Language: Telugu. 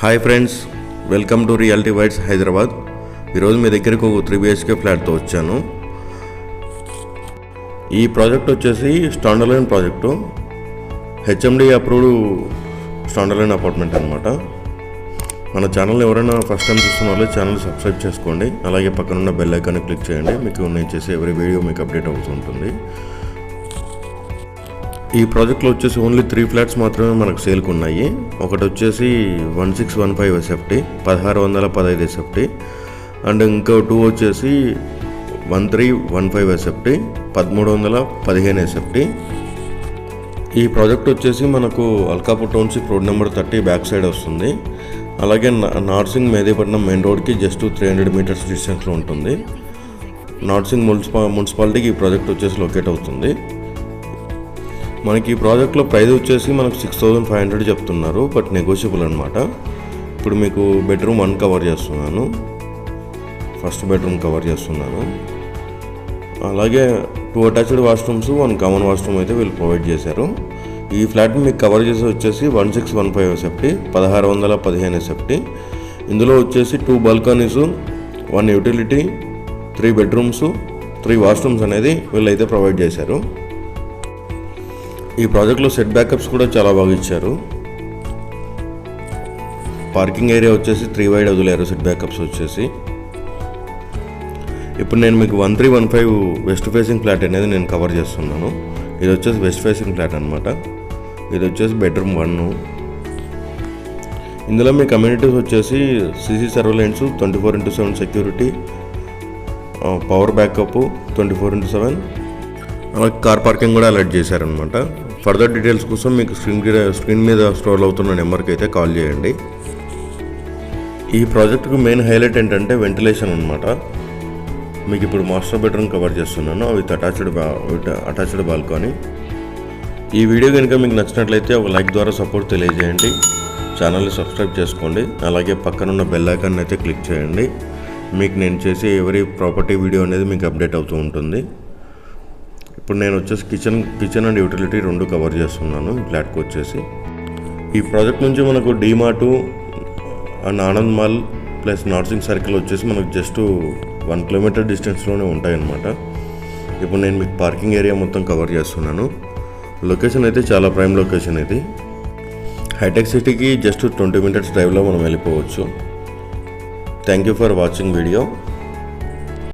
Hi friends, welcome to reality whites Hyderabad. ఈరోజు మీ దగ్గరికి ఒక 3 BHK ఫ్లాట్తో వచ్చాను. ఈ ప్రాజెక్ట్ వచ్చేసి స్టాండర్లైన్ ప్రాజెక్టు, HMD అప్రూవ్డ్ స్టాండర్లైన్ అపార్ట్మెంట్ అనమాట. మన ఛానల్ ఎవరైనా ఫస్ట్ టైం చూస్తున్న వాళ్ళు ఛానల్ సబ్స్క్రైబ్ చేసుకోండి. అలాగే పక్కనున్న బెల్ ఐకాన్ని క్లిక్ చేయండి. మీకు నేను చేసే ఎవరి వీడియో మీకు అప్డేట్ అవుతుంటుంది. ఈ ప్రాజెక్ట్లో వచ్చేసి ఓన్లీ 3 ఫ్లాట్స్ మాత్రమే మనకు సేల్కి ఉన్నాయి. ఒకటి వచ్చేసి 1615 SFT 1615 SFT అండ్ ఇంకో 2 వచ్చేసి 1315 SFT 1315 SFT. ఈ ప్రాజెక్ట్ వచ్చేసి మనకు Alkapur township road number 30 back side వస్తుంది. అలాగే నార్సింగ్ మెహదీపట్నం మెయిన్ రోడ్కి జస్ట్ 300 మీటర్స్ డిస్టెన్స్లో ఉంటుంది. నార్సింగ్ మున్సిపాలిటీకి ఈ ప్రాజెక్ట్ వచ్చేసి లొకేట్ అవుతుంది. మనకి ఈ ప్రాజెక్ట్లో ప్రైస్ వచ్చేసి మనకు 6500 చెప్తున్నారు, బట్ నెగోషియబుల్ అనమాట. ఇప్పుడు మీకు బెడ్రూమ్ 1 కవర్ చేస్తున్నాను, ఫస్ట్ బెడ్రూమ్ కవర్ చేస్తున్నాను. అలాగే 2 అటాచ్డ్ వాష్రూమ్స్ 1 కామన్ వాష్రూమ్ అయితే వీళ్ళు ప్రొవైడ్ చేశారు. ఈ ఫ్లాట్ని మీకు కవర్ చేసి వచ్చేసి 1615 SFT 1615 SFT. ఇందులో వచ్చేసి 2 బాల్కనీస్ 1 యూటిలిటీ 3 బెడ్రూమ్స్ 3 వాష్రూమ్స్ అనేది వీళ్ళైతే ప్రొవైడ్ చేశారు. ఈ ప్రాజెక్ట్లో సెట్ బ్యాకప్స్ కూడా చాలా బాగా ఇచ్చారు. పార్కింగ్ ఏరియా వచ్చేసి 3 వైడ్ వదిలేరు సెట్ బ్యాకప్స్ వచ్చేసి. ఇప్పుడు నేను మీకు 1315 వెస్ట్ ఫేసింగ్ ఫ్లాట్ అనేది నేను కవర్ చేస్తున్నాను. ఇది వచ్చేసి వెస్ట్ ఫేసింగ్ ఫ్లాట్ అనమాట. ఇది వచ్చేసి బెడ్రూమ్ 1. ఇందులో మీ కమ్యూనిటీస్ వచ్చేసి CC surveillance 24/7 security, power backup 24/7, అలాగే కార్ పార్కింగ్ కూడా అలర్ట్ చేశారనమాట. ఫర్దర్ డీటెయిల్స్ కోసం మీకు స్క్రీన్ మీద స్క్రోల్ అవుతున్న నెంబర్కి అయితే కాల్ చేయండి. ఈ ప్రాజెక్టుకు మెయిన్ హైలైట్ ఏంటంటే వెంటిలేషన్ అనమాట. మీకు ఇప్పుడు మాస్టర్ బెడ్రూమ్ కవర్ చేస్తున్నాను విత్ అటాచ్డ్ బాల్కనీ. ఈ వీడియో కనుక మీకు నచ్చినట్లయితే ఒక లైక్ ద్వారా సపోర్ట్ తెలియజేయండి. ఛానల్ని సబ్స్క్రైబ్ చేసుకోండి. అలాగే పక్కనున్న బెల్ ఐకాన్ అయితే క్లిక్ చేయండి. మీకు నేను చేసే ఎవరి ప్రాపర్టీ వీడియో అనేది మీకు అప్డేట్ అవుతూ ఉంటుంది. ఇప్పుడు నేను వచ్చేసి కిచెన్ అండ్ యూటిలిటీ 2 కవర్ చేస్తున్నాను ఈ ఫ్లాట్కి వచ్చేసి. ఈ ప్రాజెక్ట్ నుంచి మనకు DMart and Anand mall plus Narsing circle వచ్చేసి మనకు జస్ట్ 1 కిలోమీటర్ డిస్టెన్స్లోనే ఉంటాయన్నమాట. ఇప్పుడు నేను మీకు పార్కింగ్ ఏరియా మొత్తం కవర్ చేస్తున్నాను. లొకేషన్ అయితే చాలా ప్రైమ్ లొకేషన్ ఇది. హైటెక్ సిటీకి జస్ట్ 20 మినిట్స్ డ్రైవ్లో మనం వెళ్ళిపోవచ్చు. Thank you for watching video.